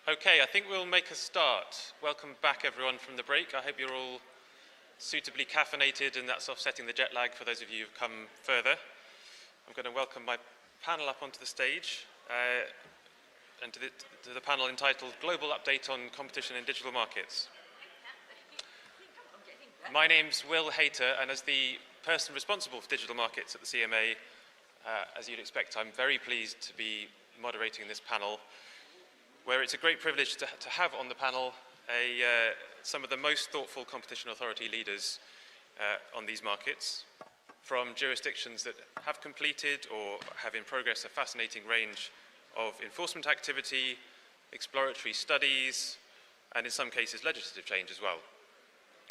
Okay, I think we'll make a start. Welcome back everyone from the break. I hope you're all suitably caffeinated and that's offsetting the jet lag for those of you who've come further. I'm going to welcome my panel up onto the stage and to the panel entitled Global Update on Competition in Digital Markets. My name's Will Hayter, and as the person responsible for digital markets at the CMA, as you'd expect, I'm very pleased to be moderating this panel, where it's a great privilege to have on the panel some of the most thoughtful competition authority leaders on these markets, from jurisdictions that have completed or have in progress a fascinating range of enforcement activity, exploratory studies, and in some cases legislative change as well.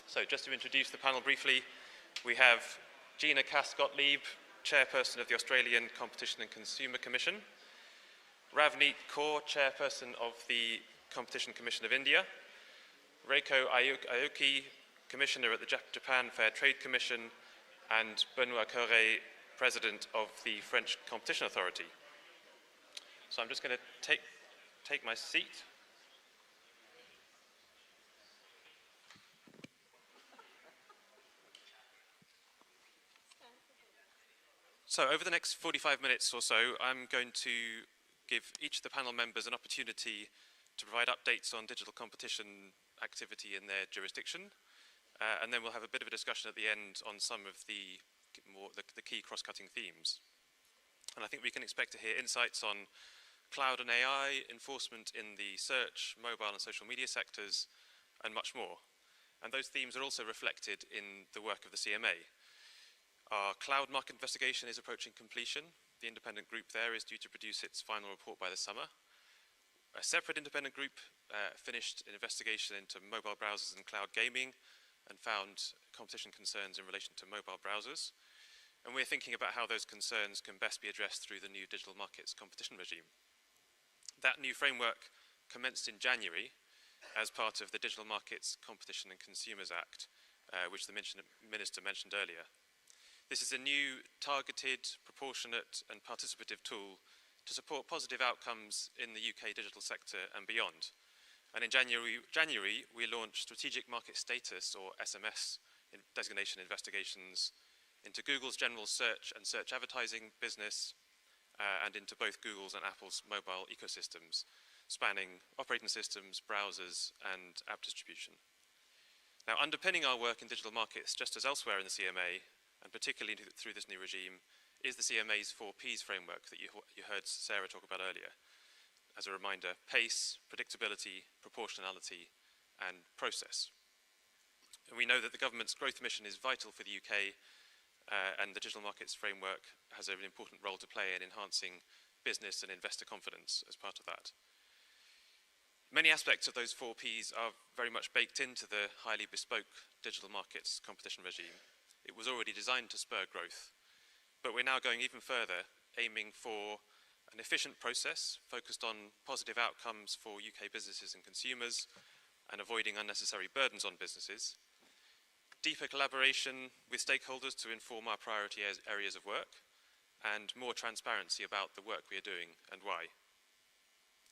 So just to introduce the panel briefly, we have Gina Cass-Gottlieb, Chairperson of the Australian Competition and Consumer Commission, Ravneet, Kaur, Chairperson of the Competition Commission of India, Reiko, Aoki, Commissioner at the Japan Fair Trade Commission, and Benoît, Cœuré, President of the French Competition Authority. So I'm just going to take my seat. So over the next 45 minutes or so, I'm going to give each of the panel members an opportunity to provide updates on digital competition activity in their jurisdiction, and then we'll have a bit of a discussion at the end on some of the key cross-cutting themes. And I think we can expect to hear insights on cloud and AI, enforcement in the search, mobile and social media sectors, and much more. And those themes are also reflected in the work of the CMA. Our cloud market investigation is approaching completion. The independent group there is due to produce its final report by the summer. A separate independent group finished an investigation into mobile browsers and cloud gaming and found competition concerns in relation to mobile browsers. And we're thinking about how those concerns can best be addressed through the new digital markets competition regime. That new framework commenced in January as part of the Digital Markets Competition and Consumers Act, which the Minister mentioned earlier. This is a new, targeted, proportionate and participative tool to support positive outcomes in the UK digital sector and beyond. And in January we launched Strategic Market Status, or SMS, designation investigations into Google's general search and search advertising business and into both Google's and Apple's mobile ecosystems, spanning operating systems, browsers and app distribution. Now, underpinning our work in digital markets, just as elsewhere in the CMA, and particularly through this new regime, is the CMA's 4Ps framework that you heard Sarah talk about earlier. As a reminder, pace, predictability, proportionality, and process. And we know that the government's growth mission is vital for the UK, and the digital markets framework has an important role to play in enhancing business and investor confidence as part of that. Many aspects of those 4Ps are very much baked into the highly bespoke digital markets competition regime. It was already designed to spur growth, but we're now going even further, aiming for an efficient process focused on positive outcomes for UK businesses and consumers and avoiding unnecessary burdens on businesses, deeper collaboration with stakeholders to inform our priority areas of work, and more transparency about the work we are doing and why.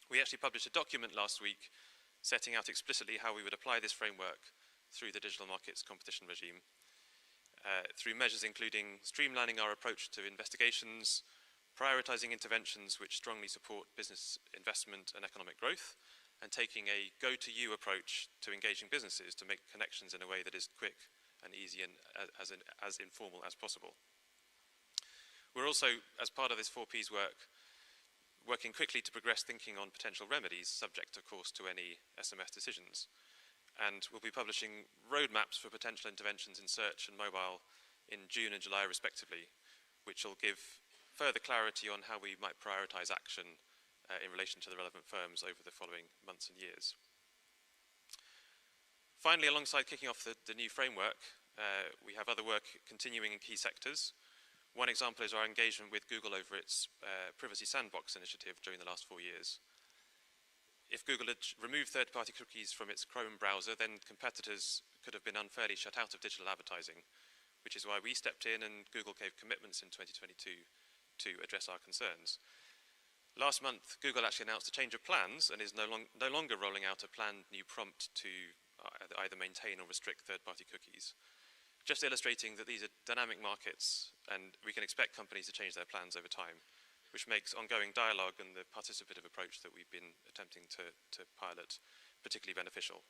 We actually published a document last week setting out explicitly how we would apply this framework through the digital markets competition regime, through measures including streamlining our approach to investigations, prioritising interventions which strongly support business investment and economic growth, and taking a go-to-you approach to engaging businesses to make connections in a way that is quick and easy and as informal as possible. We're also, as part of this 4Ps work, working quickly to progress thinking on potential remedies, subject of course to any SMS decisions. And we'll be publishing roadmaps for potential interventions in search and mobile in June and July respectively, which will give further clarity on how we might prioritise action in relation to the relevant firms over the following months and years. Finally, alongside kicking off the new framework, we have other work continuing in key sectors. One example is our engagement with Google over its Privacy Sandbox initiative during the last 4 years. If Google had removed third-party cookies from its Chrome browser, then competitors could have been unfairly shut out of digital advertising, which is why we stepped in and Google gave commitments in 2022 to address our concerns. Last month, Google actually announced a change of plans and is no longer rolling out a planned new prompt to either maintain or restrict third-party cookies. Just illustrating that these are dynamic markets and we can expect companies to change their plans over time, which makes ongoing dialogue and the participative approach that we've been attempting to pilot particularly beneficial.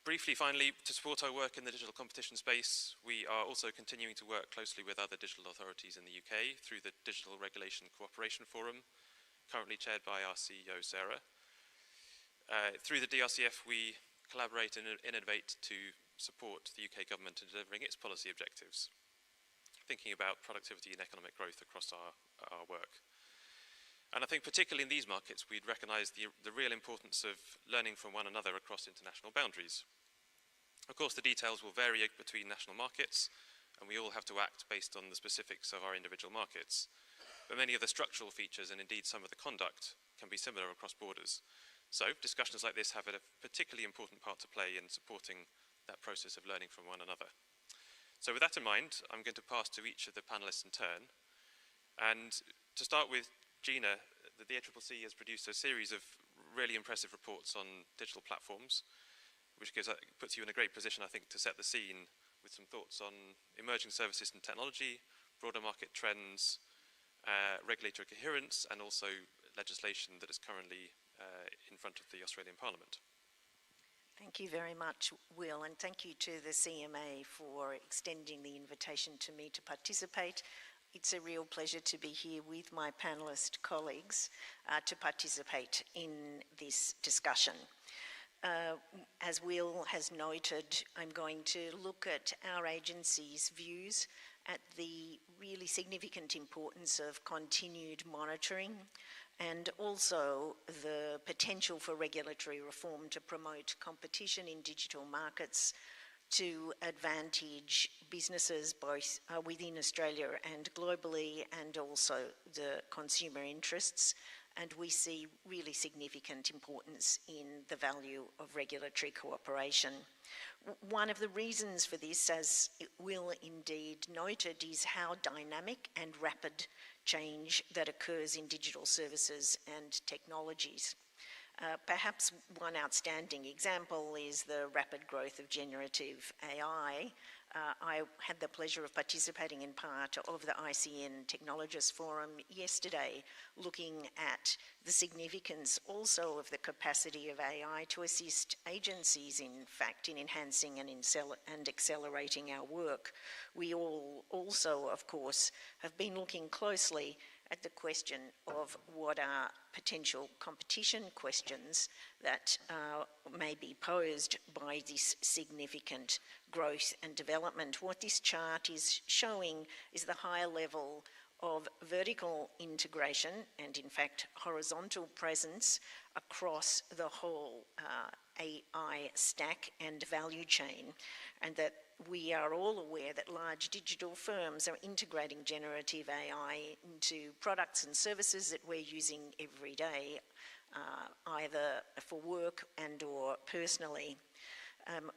Briefly, finally, to support our work in the digital competition space, we are also continuing to work closely with other digital authorities in the UK through the Digital Regulation Cooperation Forum, currently chaired by our CEO, Sarah. Through the DRCF, we collaborate and innovate to support the UK government in delivering its policy objectives, thinking about productivity and economic growth across our work. And I think particularly in these markets, we'd recognise the real importance of learning from one another across international boundaries. Of course, the details will vary between national markets, and we all have to act based on the specifics of our individual markets. But many of the structural features, and indeed some of the conduct, can be similar across borders. So discussions like this have a particularly important part to play in supporting that process of learning from one another. So with that in mind, I'm going to pass to each of the panelists in turn. And to start with Gina, the ACCC has produced a series of really impressive reports on digital platforms, which puts you in a great position, I think, to set the scene with some thoughts on emerging services and technology, broader market trends, regulatory coherence, and also legislation that is currently in front of the Australian Parliament. Thank you very much, Will, and thank you to the CMA for extending the invitation to me to participate. It's a real pleasure to be here with my panellist colleagues to participate in this discussion. As Will has noted, I'm going to look at our agency's views at the really significant importance of continued monitoring and also the potential for regulatory reform to promote competition in digital markets to advantage businesses both within Australia and globally, and also the consumer interests. And we see really significant importance in the value of regulatory cooperation. One of the reasons for this, as Will indeed noted, is how dynamic and rapid change that occurs in digital services and technologies. Perhaps one outstanding example is the rapid growth of generative AI. I had the pleasure of participating in part of the ICN Technologists Forum yesterday, looking at the significance also of the capacity of AI to assist agencies, in fact, in enhancing and accelerating our work. We all also, of course, have been looking closely at the question of what are potential competition questions that may be posed by this significant growth and development. What this chart is showing is the higher level of vertical integration and, in fact, horizontal presence across the whole AI stack and value chain, and that we are all aware that large digital firms are integrating generative AI into products and services that we're using every day, either for work and or personally.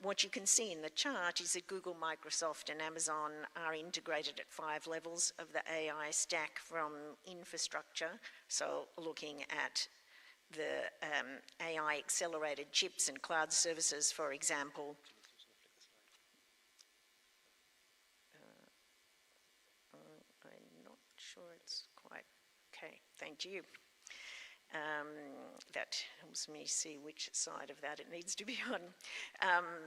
What you can see in the chart is that Google, Microsoft and Amazon are integrated at 5 levels of the AI stack, from infrastructure, so looking at the AI accelerated chips and cloud services, for example. I'm not sure it's quite okay. Thank you. That helps me see which side of that it needs to be on.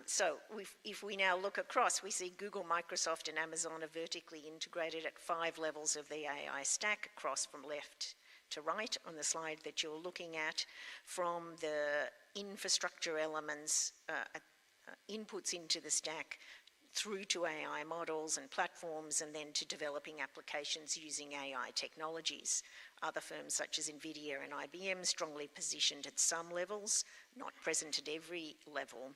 So if we now look across, we see Google, Microsoft and Amazon are vertically integrated at 5 levels of the AI stack, across from left to right on the slide that you're looking at, from the infrastructure elements, inputs into the stack, through to AI models and platforms, and then to developing applications using AI technologies. Other firms such as NVIDIA and IBM strongly positioned at some levels, not present at every level.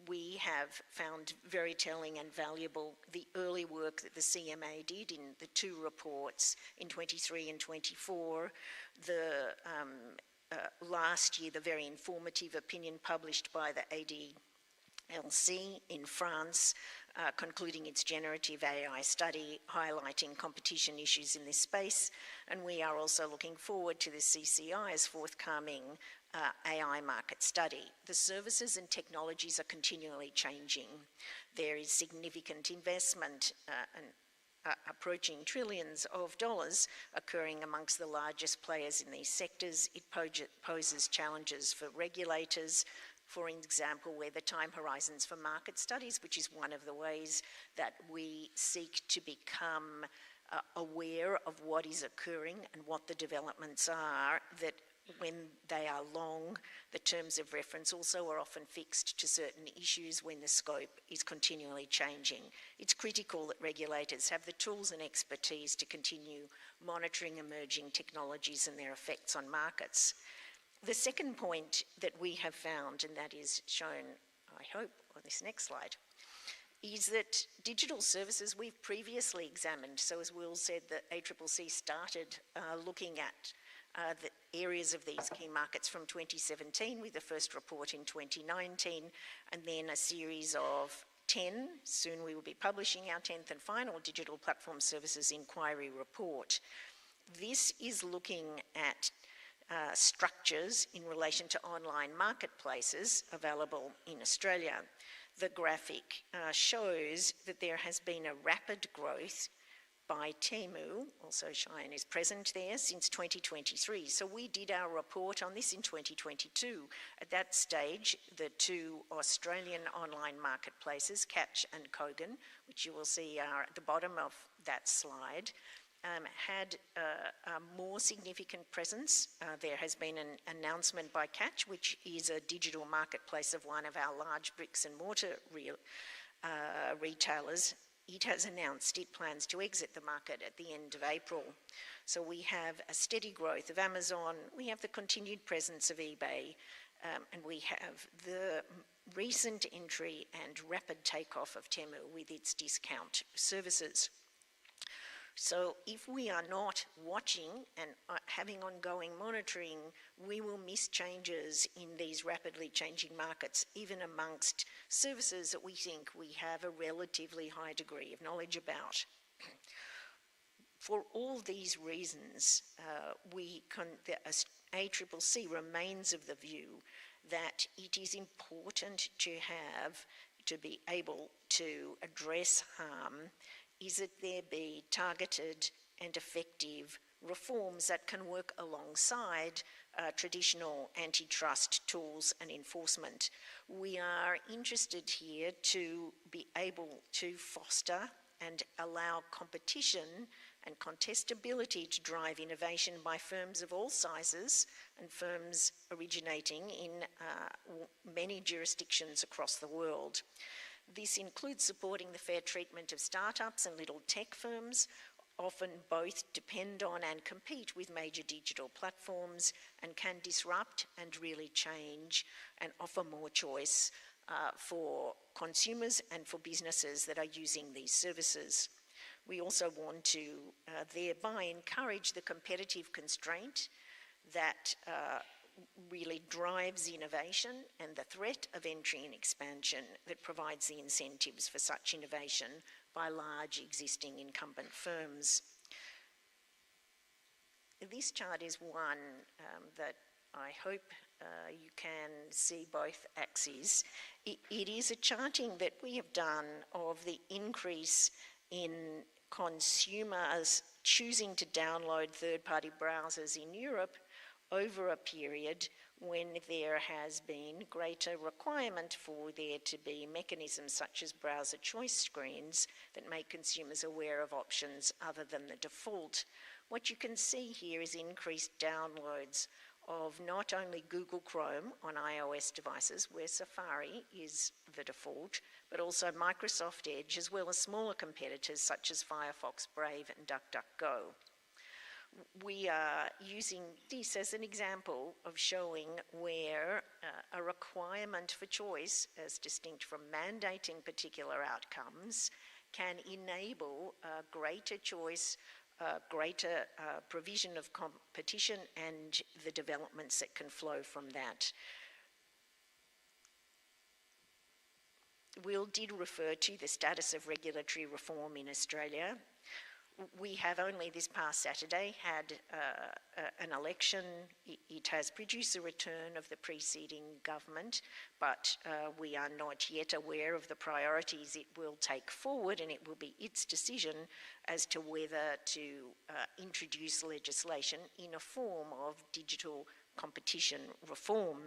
We have found very telling and valuable the early work that the CMA did in the 2 reports in 23 and 24. Last year, the very informative opinion published by the AdlC in France, concluding its generative AI study, highlighting competition issues in this space. And we are also looking forward to the CCI's forthcoming AI market study. The services and technologies are continually changing. There is significant investment approaching trillions of dollars occurring amongst the largest players in these sectors. It poses challenges for regulators, for example, where the time horizons for market studies, which is one of the ways that we seek to become aware of what is occurring and what the developments are, that when they are long, the terms of reference also are often fixed to certain issues when the scope is continually changing. It's critical that regulators have the tools and expertise to continue monitoring emerging technologies and their effects on markets. The second point that we have found, and that is shown, I hope, on this next slide, is that digital services we've previously examined. So as Will said, the ACCC started looking at the areas of these key markets from 2017 with the first report in 2019, and then a series of 10, soon we will be publishing our 10th and final digital platform services inquiry report. This is looking at structures in relation to online marketplaces available in Australia. The graphic shows that there has been a rapid growth by Temu, also Cheyenne is present there, since 2023. So we did our report on this in 2022. At that stage, the two Australian online marketplaces, Catch and Kogan, which you will see are at the bottom of that slide, had a more significant presence. There has been an announcement by Catch, which is a digital marketplace of one of our large bricks and mortar retailers. It has announced it plans to exit the market at the end of April. So we have a steady growth of Amazon, we have the continued presence of eBay, and we have the recent entry and rapid takeoff of Temu with its discount services. So if we are not watching and having ongoing monitoring, we will miss changes in these rapidly changing markets, even amongst services that we think we have a relatively high degree of knowledge about. For all these reasons, the ACCC remains of the view that it is important to be able to address harm is that there be targeted and effective reforms that can work alongside traditional antitrust tools and enforcement. We are interested here to be able to foster and allow competition and contestability to drive innovation by firms of all sizes and firms originating in many jurisdictions across the world. This includes supporting the fair treatment of startups and little tech firms. Often both depend on and compete with major digital platforms and can disrupt and really change and offer more choice for consumers and for businesses that are using these services. We also want to thereby encourage the competitive constraint that really drives innovation and the threat of entry and expansion that provides the incentives for such innovation by large existing incumbent firms. This chart is one that I hope you can see both axes. It is a charting that we have done of the increase in consumers choosing to download third-party browsers in Europe over a period when there has been greater requirement for there to be mechanisms such as browser choice screens that make consumers aware of options other than the default. What you can see here is increased downloads of not only Google Chrome on iOS devices, where Safari is the default, but also Microsoft Edge, as well as smaller competitors such as Firefox, Brave, and DuckDuckGo. We are using this as an example of showing where a requirement for choice, as distinct from mandating particular outcomes, can enable greater choice, greater provision of competition and the developments that can flow from that. Will did refer to the status of regulatory reform in Australia. We have only this past Saturday had an election. It has produced a return of the preceding government, but we are not yet aware of the priorities it will take forward, and it will be its decision as to whether to introduce legislation in a form of digital competition reform.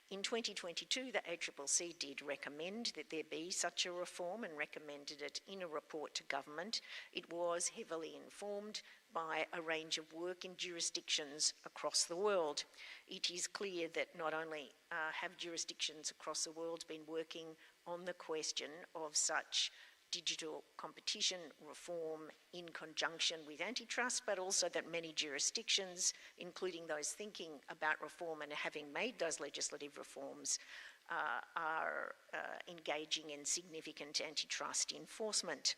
In 2022, the ACCC did recommend that there be such a reform and recommended it in a report to government. It was heavily informed by a range of work in jurisdictions across the world. It is clear that not only have jurisdictions across the world been working on the question of such digital competition reform in conjunction with antitrust, but also that many jurisdictions, including those thinking about reform and having made those legislative reforms, are engaging in significant antitrust enforcement.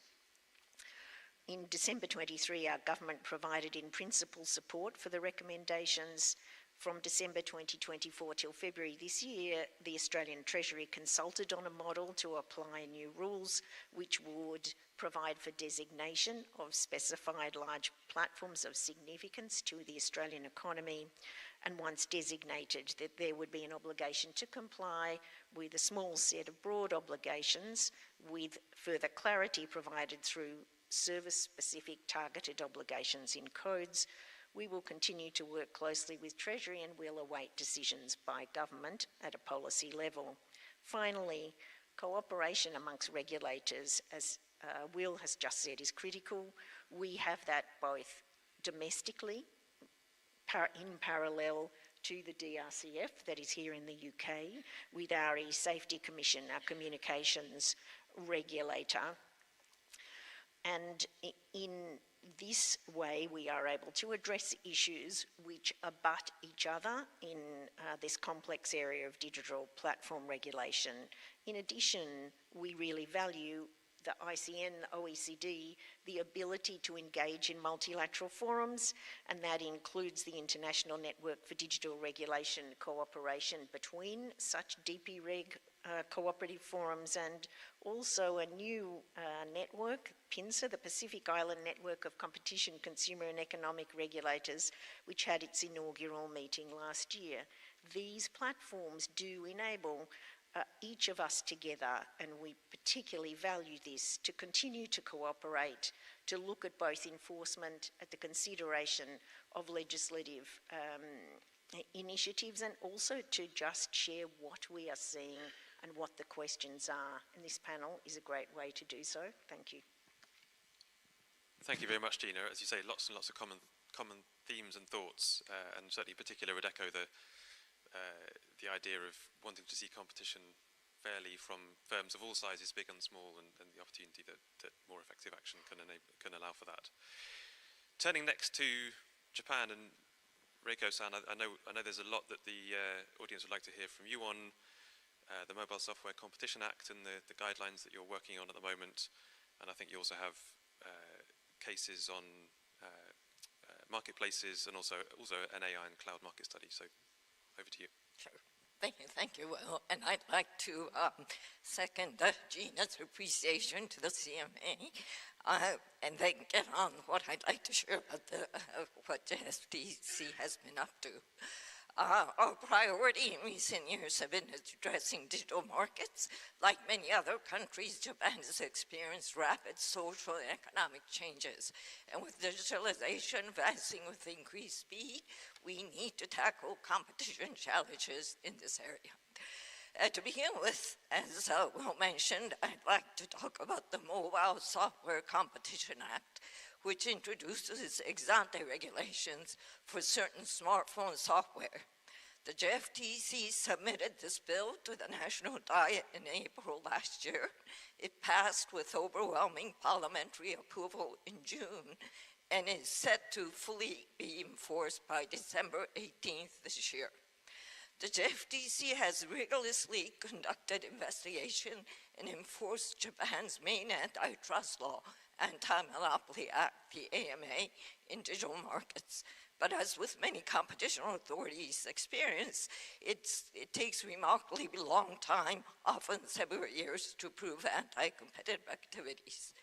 In December 23, our government provided in principle support for the recommendations. From December 2024 till February this year, the Australian Treasury consulted on a model to apply new rules which would provide for designation of specified large platforms of significance to the Australian economy, and once designated that there would be an obligation to comply with a small set of broad obligations, with further clarity provided through service-specific targeted obligations in codes. We will continue to work closely with Treasury and will await decisions by government at a policy level. Finally, cooperation amongst regulators, as Will has just said, is critical. We have that both domestically, in parallel to the DRCF that is here in the UK, with our E-Safety Commission, our communications regulator. And in this way, we are able to address issues which abut each other in this complex area of digital platform regulation. In addition, we really value the ICN, OECD, the ability to engage in multilateral forums, and that includes the International Network for Digital Regulation cooperation between such DP-Reg cooperative forums, and also a new network, PINSA, the Pacific Island Network of Competition, Consumer and Economic Regulators, which had its inaugural meeting last year. These platforms do enable each of us together, and we particularly value this, to continue to cooperate, to look at both enforcement, at the consideration of legislative initiatives, and also to just share what we are seeing and what the questions are. And this panel is a great way to do so. Thank you. Thank you very much, Gina. As you say, lots and lots of common themes and thoughts, and certainly in particular would echo the idea of wanting to see competition fairly from firms of all sizes, big and small, and the opportunity that more effective action can allow for that. Turning next to Japan, and Reiko-san, I know there's a lot that the audience would like to hear from you on the Mobile Software Competition Act and the guidelines that you're working on at the moment, and I think you also have cases on marketplaces and also an AI and cloud market study. So over to you. Sure. Thank you, Will. And I'd like to second Gina's appreciation to the CMA and then get on what I'd like to share about what JFTC has been up to. Our priority in recent years have been addressing digital markets. Like many other countries, Japan has experienced rapid social and economic changes. And with digitalization advancing with increased speed, we need to tackle competition challenges in this area. To begin with, as Will mentioned, I'd like to talk about the Mobile Software Competition Act, which introduces ex-ante regulations for certain smartphone software. The JFTC submitted this bill to the National Diet in April last year. It passed with overwhelming parliamentary approval in June and is set to fully be enforced by December 18th this year. The JFTC has rigorously conducted investigation and enforced Japan's main antitrust law, Anti-Monopoly Act, the AMA, in digital markets. But as with many competition authorities experience, it takes remarkably long time, often several years, to prove anti-competitive activities.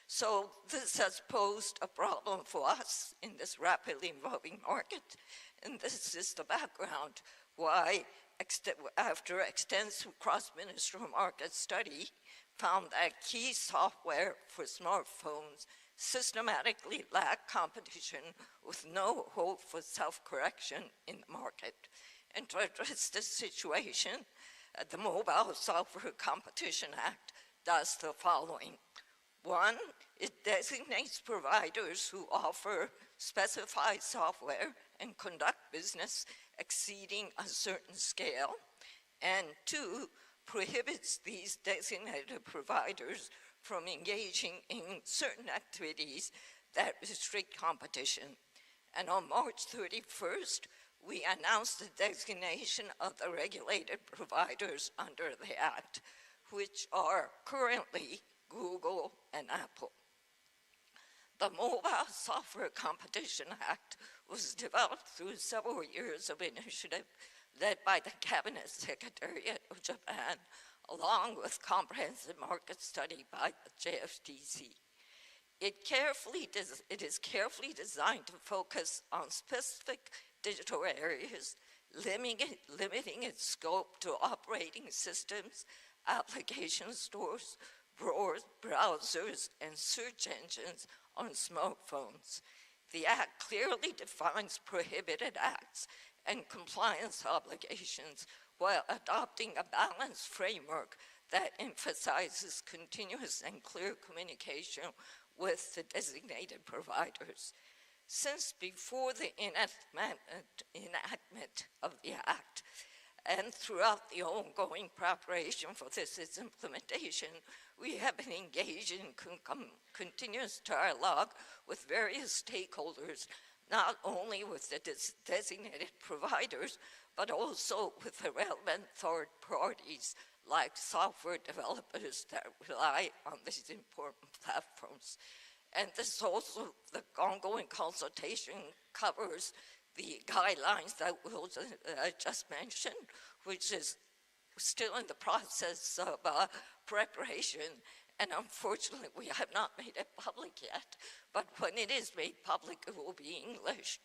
So this has posed a problem for us in this rapidly evolving market, and this is the background why, after extensive cross-ministerial market study, found that key software for smartphones systematically lack competition with no hope for self-correction in the market. And to address this situation, the Mobile Software Competition Act does the following. One, it designates providers who offer specified software and conduct business exceeding a certain scale. And two, prohibits these designated providers from engaging in certain activities that restrict competition. And on March 31st, we announced the designation of the regulated providers under the Act, which are currently Google and Apple. The Mobile Software Competition Act was developed through several years of initiative led by the Cabinet Secretariat of Japan, along with comprehensive market study by the JFTC. It is carefully designed to focus on specific digital areas, limiting its scope to operating systems, application stores, browsers, and search engines on smartphones. The Act clearly defines prohibited acts and compliance obligations while adopting a balanced framework that emphasizes continuous and clear communication with the designated providers. Since before the enactment of the Act, and throughout the ongoing preparation for its implementation, we have been engaged in continuous dialogue with various stakeholders, not only with the designated providers, but also with the relevant third parties like software developers that rely on these important platforms. And this also, the ongoing consultation covers the guidelines that Will just mentioned, which is still in the process of preparation. And unfortunately, we have not made it public yet. But when it is made public, it will be in English.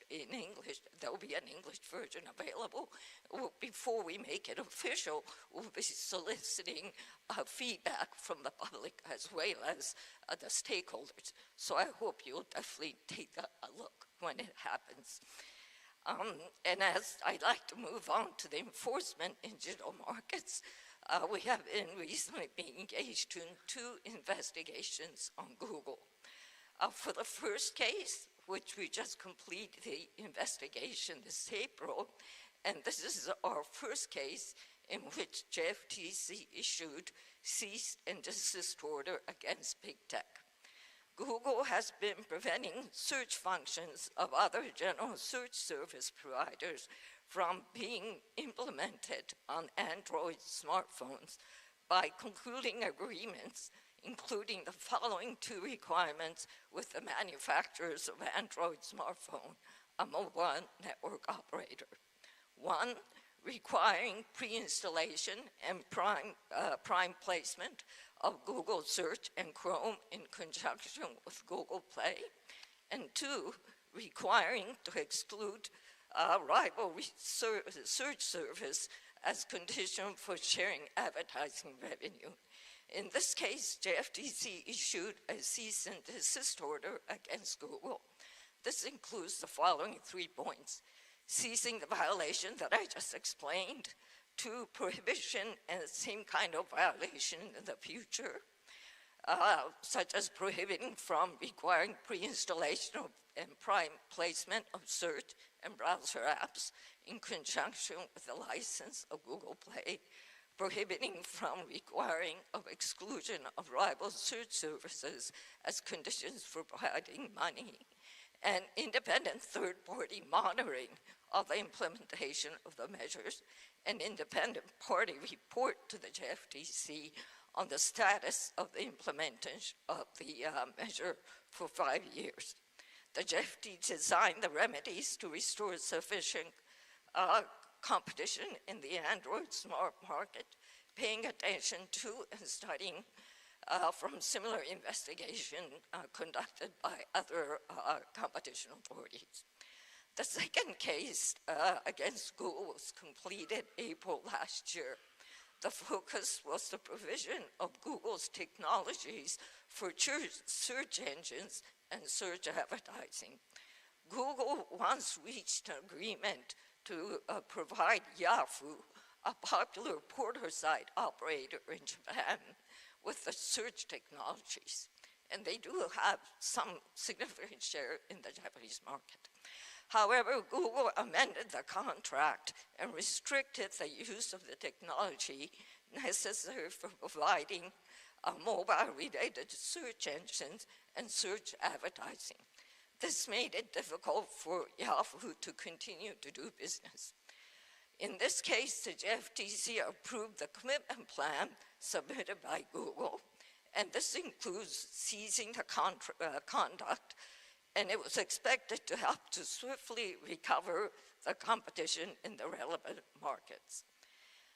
There will be an English version available. Before we make it official, we'll be soliciting feedback from the public as well as the stakeholders. So I hope you'll definitely take a look when it happens. And as I'd like to move on to the enforcement in digital markets, we have recently been engaged in 2 investigations on Google. For the first case, which we just completed the investigation this April, and this is our first case in which JFTC issued cease and desist order against big tech. Google has been preventing search functions of other general search service providers from being implemented on Android smartphones by concluding agreements, including the following 2 requirements with the manufacturers of Android smartphone, a mobile network operator. 1, requiring pre-installation and prime placement of Google Search and Chrome in conjunction with Google Play, and 2, requiring to exclude rival search service as condition for sharing advertising revenue. In this case, JFTC issued a cease and desist order against Google. This includes the following 3 points: ceasing the violation that I just explained, 2, prohibition and the same kind of violation in the future, such as prohibiting from requiring pre-installation and prime placement of search and browser apps in conjunction with the license of Google Play, prohibiting from requiring of exclusion of rival search services as conditions for providing money, and independent third-party monitoring of the implementation of the measures, and independent party report to the JFTC on the status of the implementation of the measure for 5 years. The JFT designed the remedies to restore sufficient competition in the Android smart market, paying attention to and studying from similar investigation conducted by other competition authorities. The second case against Google was completed April last year. The focus was the provision of Google's technologies for search engines and search advertising. Google once reached an agreement to provide Yahoo, a popular portal site operator in Japan, with the search technologies. And they do have some significant share in the Japanese market. However, Google amended the contract and restricted the use of the technology necessary for providing mobile-related search engines and search advertising. This made it difficult for Yahoo to continue to do business. In this case, the JFTC approved the commitment plan submitted by Google, and this includes seizing the conduct, and it was expected to help to swiftly recover the competition in the relevant markets.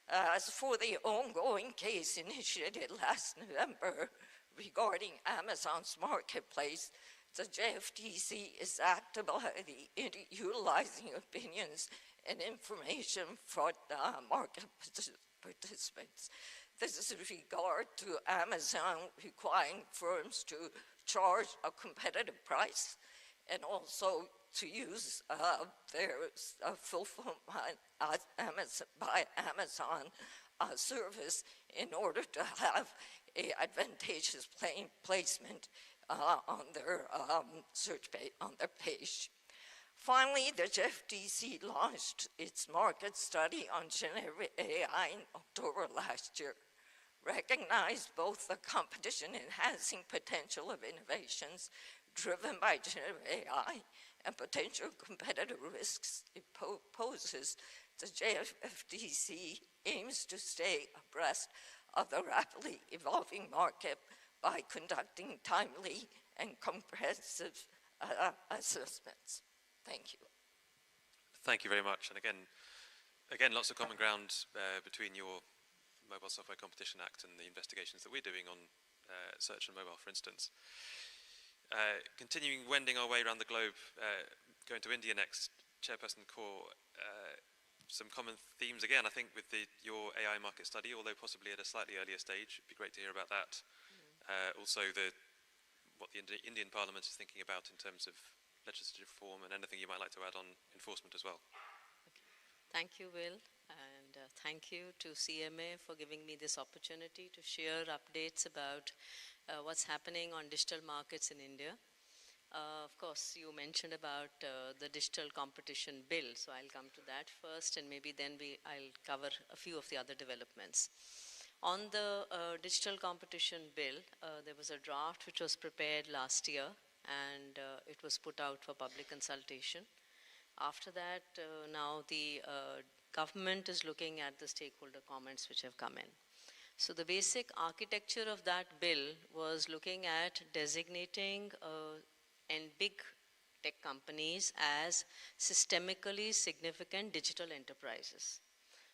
As for the ongoing case initiated last November regarding Amazon's marketplace, the JFTC is actively utilizing opinions and information from market participants. This is with regard to Amazon requiring firms to charge a competitive price and also to use their fulfillment by Amazon service in order to have an advantageous placement on their search page, on their page. Finally, the JFTC launched its market study on generative AI in October last year, recognized both the competition-enhancing potential of innovations driven by generative AI and potential competitive risks it poses. The JFTC aims to stay abreast of the rapidly evolving market by conducting timely and comprehensive assessments. Thank you. Thank you very much. And again, lots of common ground between your Mobile Software Competition Act and the investigations that we're doing on search and mobile, for instance. Continuing wending our way around the globe, going to India next, Chairperson Kaur, some common themes again, I think, with your AI market study, although possibly at a slightly earlier stage. It'd be great to hear about that. Also, what the Indian Parliament is thinking about in terms of legislative reform, and anything you might like to add on enforcement as well. Okay. Thank you, Will, and thank you to CMA for giving me this opportunity to share updates about what's happening on digital markets in India. Of course, you mentioned about the digital competition bill, so I'll come to that first, and maybe then I'll cover a few of the other developments. On the digital competition bill, there was a draft which was prepared last year, and it was put out for public consultation. After that, now the government is looking at the stakeholder comments which have come in. So the basic architecture of that bill was looking at designating and big tech companies as systemically significant digital enterprises.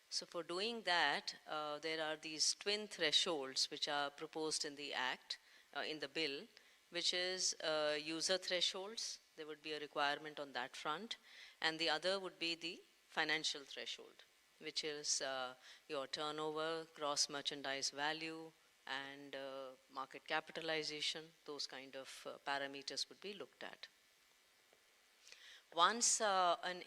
So for doing that, there are these twin thresholds which are proposed in the act, in the bill, which is user thresholds. There would be a requirement on that front. And the other would be the financial threshold, which is your turnover, gross merchandise value, and market capitalization. Those kind of parameters would be looked at. Once an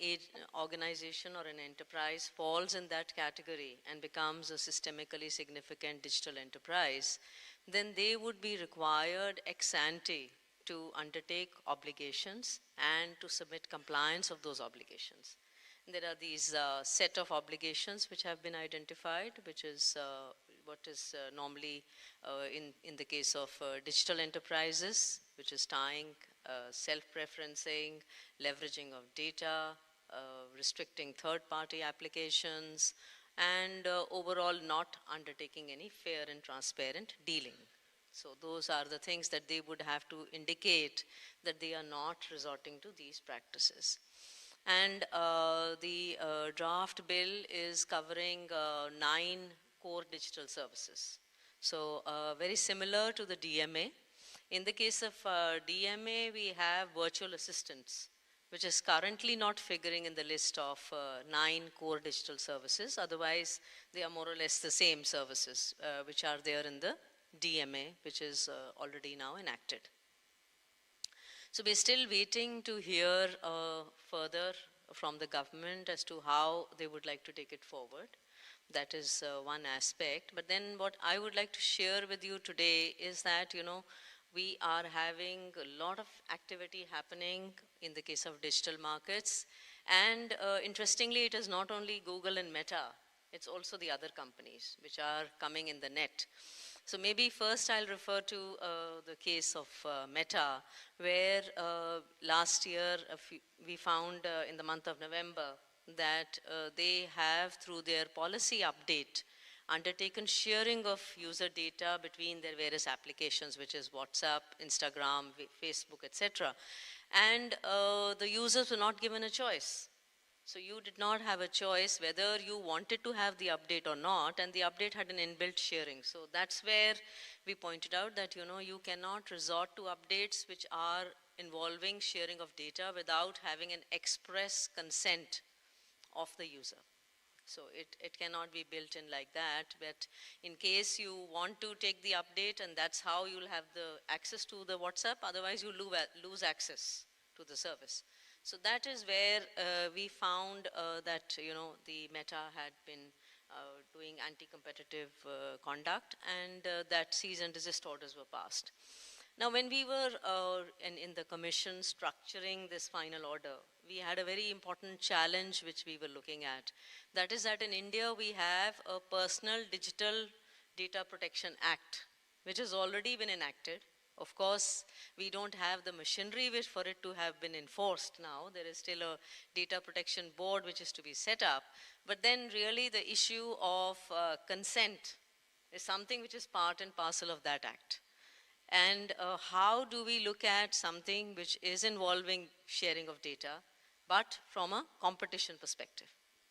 organization or an enterprise falls in that category and becomes a systemically significant digital enterprise, then they would be required ex ante to undertake obligations and to submit compliance of those obligations. And there are these set of obligations which have been identified, which is what is normally in the case of digital enterprises, which is tying self-preferencing, leveraging of data, restricting third-party applications, and overall not undertaking any fair and transparent dealing. So those are the things that they would have to indicate that they are not resorting to these practices. And the draft bill is covering 9 core digital services. So very similar to the DMA. In the case of DMA, we have virtual assistants, which is currently not figuring in the list of 9 core digital services. Otherwise, they are more or less the same services which are there in the DMA, which is already now enacted. So we're still waiting to hear further from the government as to how they would like to take it forward. That is one aspect. But then what I would like to share with you today is that, we are having a lot of activity happening in the case of digital markets. And interestingly, it is not only Google and Meta, it's also the other companies which are coming in the net. So maybe first I'll refer to the case of Meta, where last year we found in the month of November that they have, through their policy update, undertaken sharing of user data between their various applications, which is WhatsApp, Instagram, Facebook, etc. And the users were not given a choice. So you did not have a choice whether you wanted to have the update or not, and the update had an inbuilt sharing. So that's where we pointed out that, you cannot resort to updates which are involving sharing of data without having an express consent of the user. So it cannot be built in like that, but in case you want to take the update, and that's how you'll have the access to the WhatsApp, otherwise you lose access to the service. So that is where we found that, the Meta had been doing anti-competitive conduct, and that cease and desist orders were passed. Now, when we were in the commission structuring this final order, we had a very important challenge which we were looking at. That is that in India, we have a Personal Digital Data Protection Act, which has already been enacted. Of course, we don't have the machinery for it to have been enforced now. There is still a data protection board which is to be set up. But then really the issue of consent is something which is part and parcel of that act. And how do we look at something which is involving sharing of data, but from a competition perspective?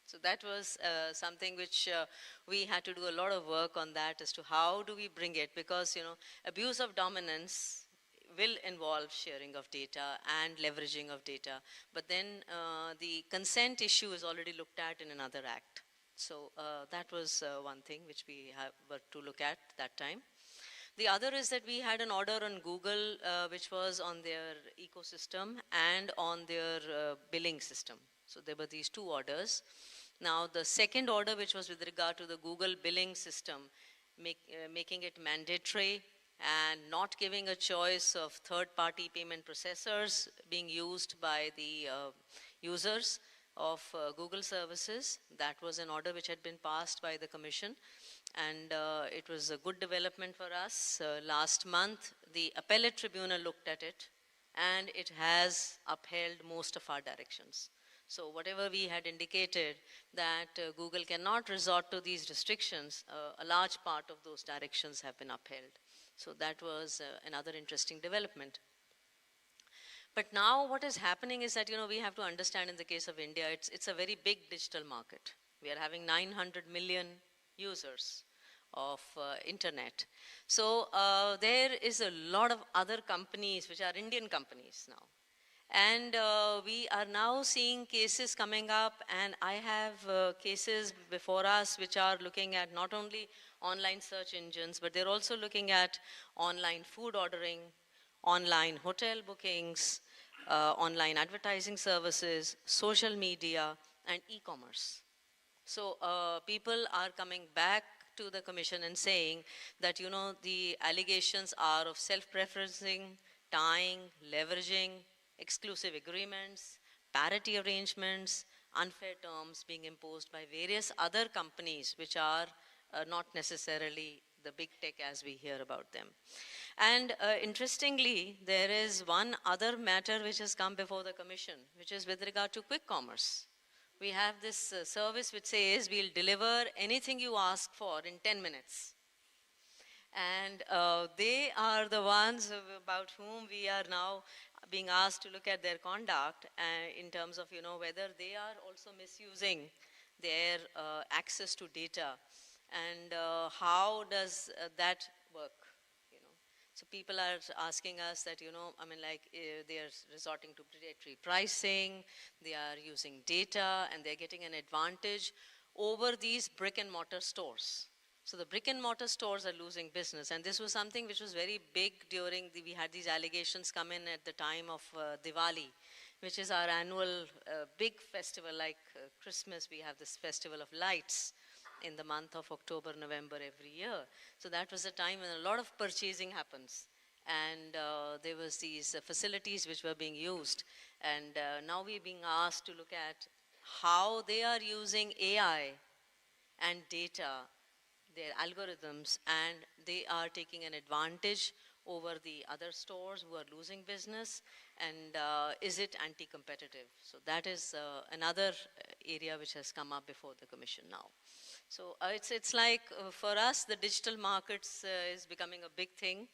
So that was something which we had to do a lot of work on, that as to how do we bring it, because abuse of dominance will involve sharing of data and leveraging of data, but then the consent issue is already looked at in another act. So that was one thing which we were to look at that time. The other is that we had an order on Google which was on their ecosystem and on their billing system. So there were these two orders. Now the second order, which was with regard to the Google billing system, making it mandatory and not giving a choice of third-party payment processors being used by the users of Google services. That was an order which had been passed by the Commission, and it was a good development for us. Last month, the appellate tribunal looked at it, and it has upheld most of our directions. So whatever we had indicated that Google cannot resort to these restrictions, a large part of those directions have been upheld. So that was another interesting development. But now what is happening is that, we have to understand in the case of India, it's a very big digital market. We are having 900 million users of internet. So there is a lot of other companies which are Indian companies now. And we are now seeing cases coming up, and I have cases before us which are looking at not only online search engines, but they're also looking at online food ordering, online hotel bookings, online advertising services, social media, and e-commerce. So people are coming back to the Commission and saying that, the allegations are of self-preferencing, tying, leveraging, exclusive agreements, parity arrangements, unfair terms being imposed by various other companies which are not necessarily the big tech as we hear about them. And interestingly, there is one other matter which has come before the Commission, which is with regard to quick commerce. We have this service which says we'll deliver anything you ask for in 10 minutes. And they are the ones about whom we are now being asked to look at their conduct in terms of, whether they are also misusing their access to data, and how does that work. So people are asking us that, they are resorting to predatory pricing, they are using data, and they're getting an advantage over these brick and mortar stores. So the brick and mortar stores are losing business, and this was something which was very big during we had these allegations come in at the time of Diwali, which is our annual big festival, like Christmas. We have this festival of lights in the month of October, November every year. So that was a time when a lot of purchasing happens. And there was these facilities which were being used. And now we're being asked to look at how they are using AI and data, their algorithms, and they are taking an advantage over the other stores who are losing business, and is it anti-competitive? So that is another area which has come up before the Commission now. So it's like for us, the digital markets is becoming a big thing,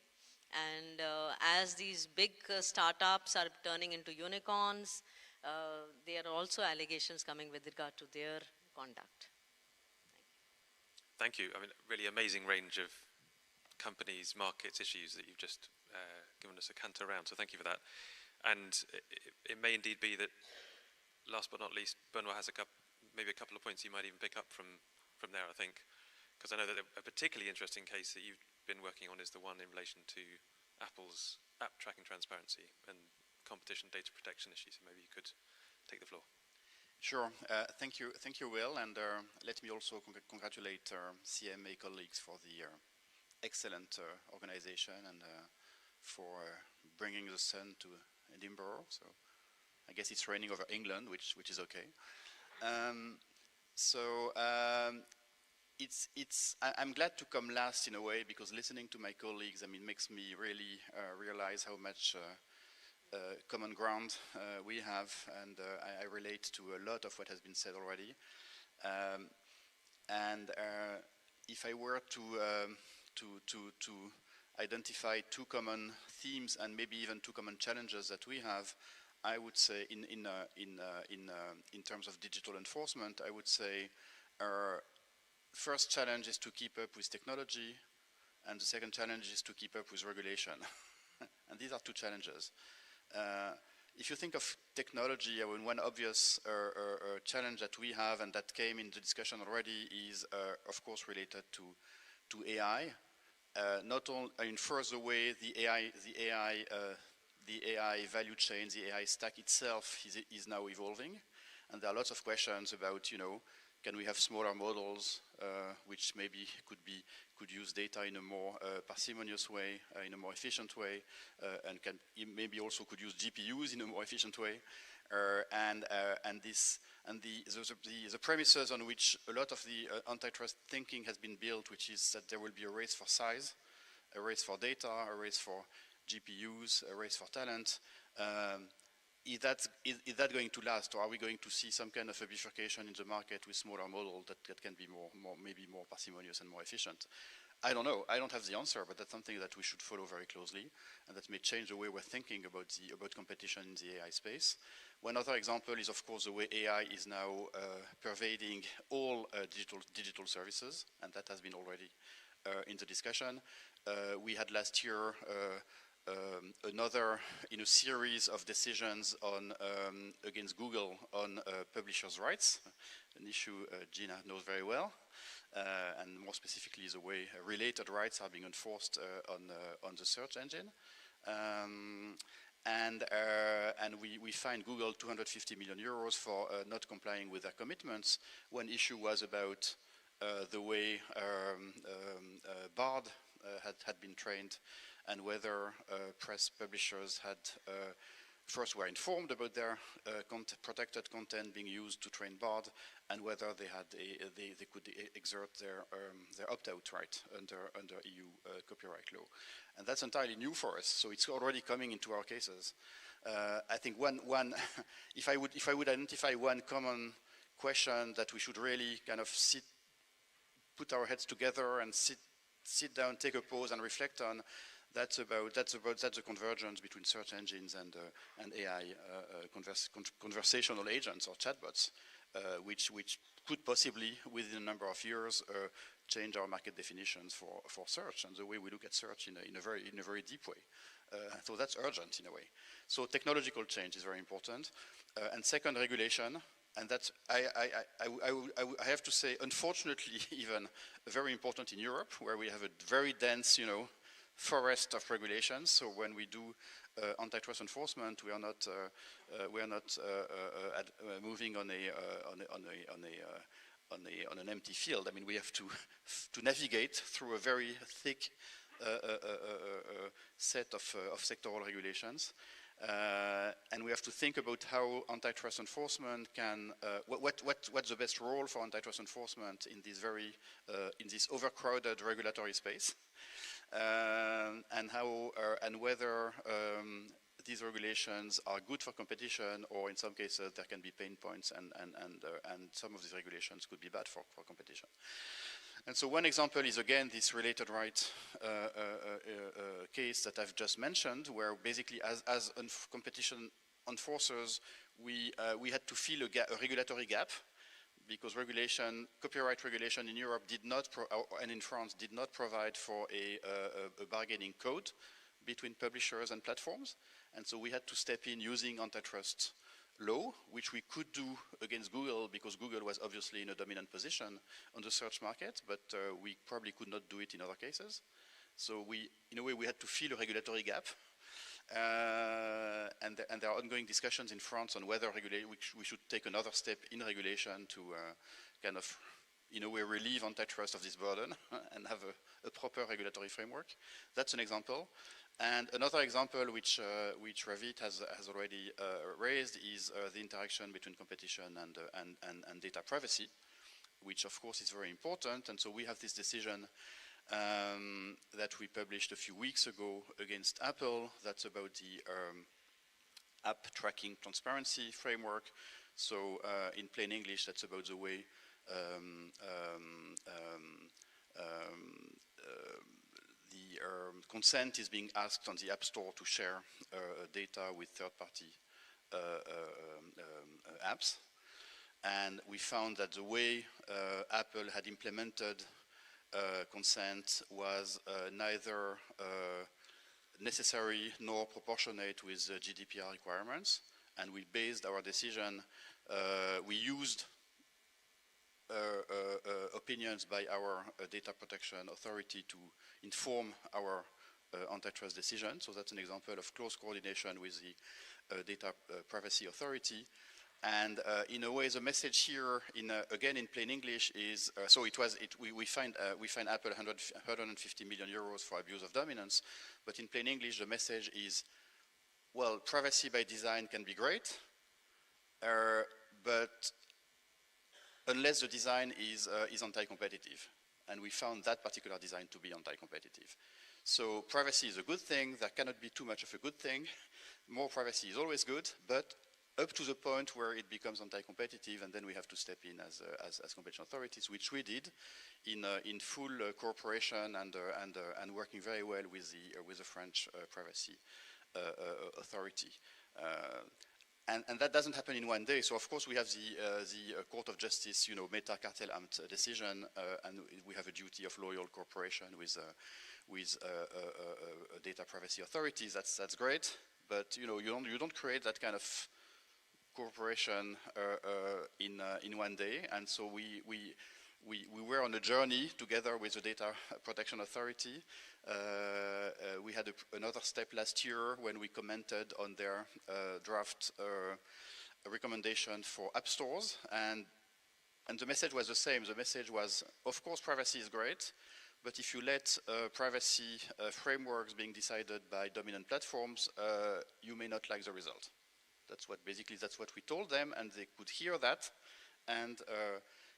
and as these big startups are turning into unicorns, there are also allegations coming with regard to their conduct. Thank you. I mean, really amazing range of companies, markets, issues that you've just given us a cant around. So thank you for that. And it may indeed be that, last but not least, Benoît has maybe a couple of points you might even pick up from there, I think. Because I know that a particularly interesting case that you've been working on is the one in relation to Apple's app tracking transparency and competition data protection issues. So maybe you could take the floor. Sure. Thank you, Will, and let me also congratulate CMA colleagues for the excellent organization and for bringing the sun to Edinburgh. So I guess it's raining over England, which is okay. I'm glad to come last in a way, because listening to my colleagues, makes me really realize how much common ground we have, and I relate to a lot of what has been said already. If I were to identify two common themes and maybe even two common challenges that we have, I would say in terms of digital enforcement, I would say our first challenge is to keep up with technology, and the second challenge is to keep up with regulation. And these are two challenges. If you think of technology, one obvious challenge that we have, and that came in the discussion already, is of course related to AI. Not only, first, the way the AI value chain, the AI stack itself is now evolving, and there are lots of questions about, can we have smaller models which maybe could use data in a more parsimonious way, in a more efficient way, and maybe also could use GPUs in a more efficient way, the premises on which a lot of the antitrust thinking has been built, which is that there will be a race for size, a race for data, a race for GPUs, a race for talent. Is that going to last, or are we going to see some kind of a bifurcation in the market with smaller models that can be maybe more parsimonious and more efficient? I don't know. I don't have the answer, but that's something that we should follow very closely, and that may change the way we're thinking about competition in the AI space. One other example is, of course, the way AI is now pervading all digital services, and that has been already in the discussion. We had last year another in a series of decisions against Google on publishers' rights, an issue Gina knows very well, and more specifically the way related rights are being enforced on the search engine. And we fined Google 250 million euros for not complying with their commitments. One issue was about the way Bard had been trained, and whether press publishers had first were informed about their protected content being used to train Bard, and whether they could exert their opt-out right under EU copyright law. And that's entirely new for us, so it's already coming into our cases. I think if I would identify one common question that we should really kind of put our heads together and sit sit down, take a pause, and reflect on, that's the convergence between search engines and AI conversational agents or chatbots, which could possibly, within a number of years, change our market definitions for search and the way we look at search in a very deep way. So that's urgent in a way. So technological change is very important. And second, regulation. And that's, I have to say, unfortunately, even very important in Europe, where we have a very dense, forest of regulations. So when we do antitrust enforcement, we are not moving on an empty field. I mean, we have to navigate through a very thick set of sectoral regulations. And we have to think about how antitrust enforcement can, what's the best role for antitrust enforcement in this in this overcrowded regulatory space, and how, and whether these regulations are good for competition, or in some cases there can be pain points, and some of these regulations could be bad for competition. And so one example is, again, this related right case that I've just mentioned, where basically as competition enforcers, we had to fill a regulatory gap, because copyright regulation in Europe did not, and in France, did not provide for a bargaining code between publishers and platforms. And so we had to step in using antitrust law, which we could do against Google, because Google was obviously in a dominant position on the search market, but we probably could not do it in other cases. So in a way, we had to fill a regulatory gap. And there are ongoing discussions in France on whether we should take another step in regulation to kind of, in a way, relieve antitrust of this burden and have a proper regulatory framework. That's an example. And another example, which Ravneet has already raised, is the interaction between competition and data privacy, which of course is very important. And so we have this decision that we published a few weeks ago against Apple. That's about the app tracking transparency framework. So in plain English, that's about the way the consent is being asked on the App Store to share data with third-party apps. And we found that the way Apple had implemented consent was neither necessary nor proportionate with GDPR requirements. And we based our decision, we used opinions by our data protection authority to inform our antitrust decision. So that's an example of close coordination with the data privacy authority. And in a way, the message here, again in plain English, is so we find Apple 150 million euros for abuse of dominance, but in plain English, the message is, well, privacy by design can be great, but unless the design is anti-competitive, and we found that particular design to be anti-competitive. So privacy is a good thing. There cannot be too much of a good thing. More privacy is always good, but up to the point where it becomes anti-competitive, and then we have to step in as competition authorities, which we did in full cooperation and working very well with the French privacy authority. And that doesn't happen in one day. So of course we have the Court of Justice, Meta-Kartellamt decision, and we have a duty of loyal cooperation with data privacy authorities. That's great, but you don't create that kind of cooperation in one day. And so we were on a journey together with the Data Protection Authority. We had another step last year when we commented on their draft recommendation for app stores, and the message was the same. The message was, of course, privacy is great, but if you let privacy frameworks being decided by dominant platforms, you may not like the result. That's what we told them, and they could hear that and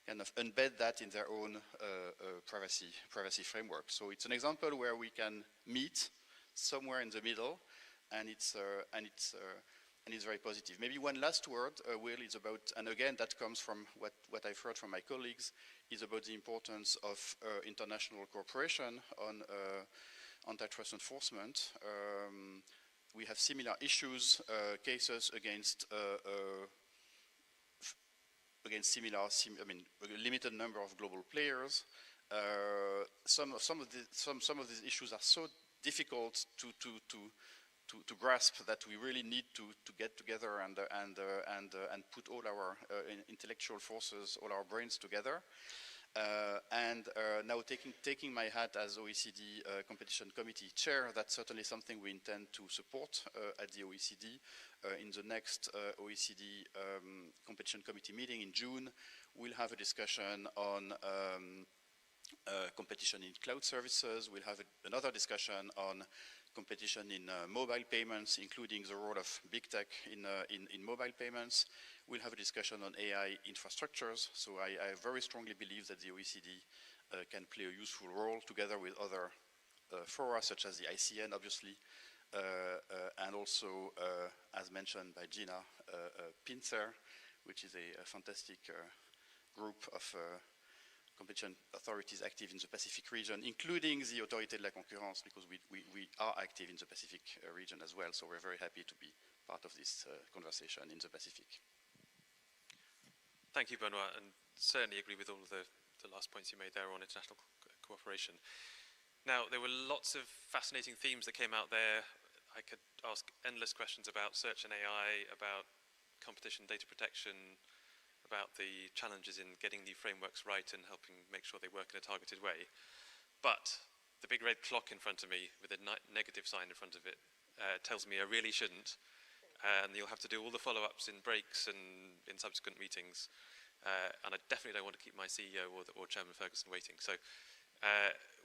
kind of embed that in their own privacy framework. So it's an example where we can meet somewhere in the middle, and it's and it's very positive. Maybe one last word, Will, is about, and again, that comes from what I've heard from my colleagues, is about the importance of international cooperation on antitrust enforcement. We have similar issues, cases against similar, a limited number of global players. Some of these issues are so difficult to grasp that we really need to get together and put all our intellectual forces, all our brains together. Now taking my hat as OECD Competition Committee Chair, that's certainly something we intend to support at the OECD. In the next OECD Competition Committee meeting in June, we'll have a discussion on competition in cloud services. We'll have another discussion on competition in mobile payments, including the role of big tech in mobile payments. We'll have a discussion on AI infrastructures. So I very strongly believe that the OECD can play a useful role together with other fora, such as the ICN, obviously, and also, as mentioned by Gina, PINCER, which is a fantastic group of competition authorities active in the Pacific region, including the Autorité de la Concurrence, because we are active in the Pacific region as well. So we're very happy to be part of this conversation in the Pacific. Thank you, Benoît, and certainly agree with all of the last points you made there on international cooperation. Now, there were lots of fascinating themes that came out there. I could ask endless questions about search and AI, about competition data protection, about the challenges in getting the frameworks right and helping make sure they work in a targeted way. But the big red clock in front of me with a negative sign in front of it tells me I really shouldn't. And you'll have to do all the follow-ups in breaks and in subsequent meetings. And I definitely don't want to keep my CEO or Chairman Ferguson waiting. So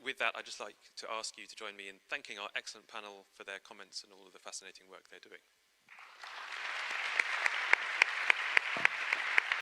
with that, I'd just like to ask you to join me in thanking our excellent panel for their comments and all of the fascinating work they're doing.